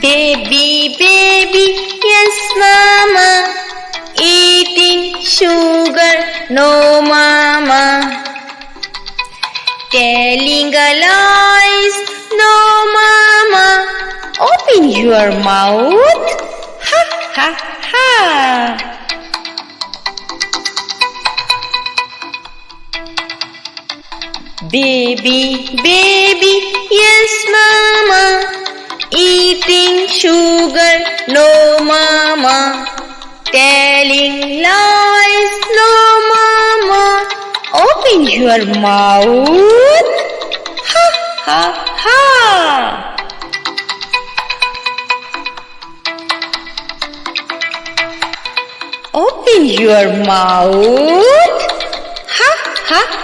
Baby, baby, yes mama, eating sugar, no mama. Telling lies, no mama. Open your mouth, ha ha ha. Baby, baby, yes mama, eating sugar, no mama. Telling lies, no mama. Open your mouth, ha ha ha. Open your mouth, ha ha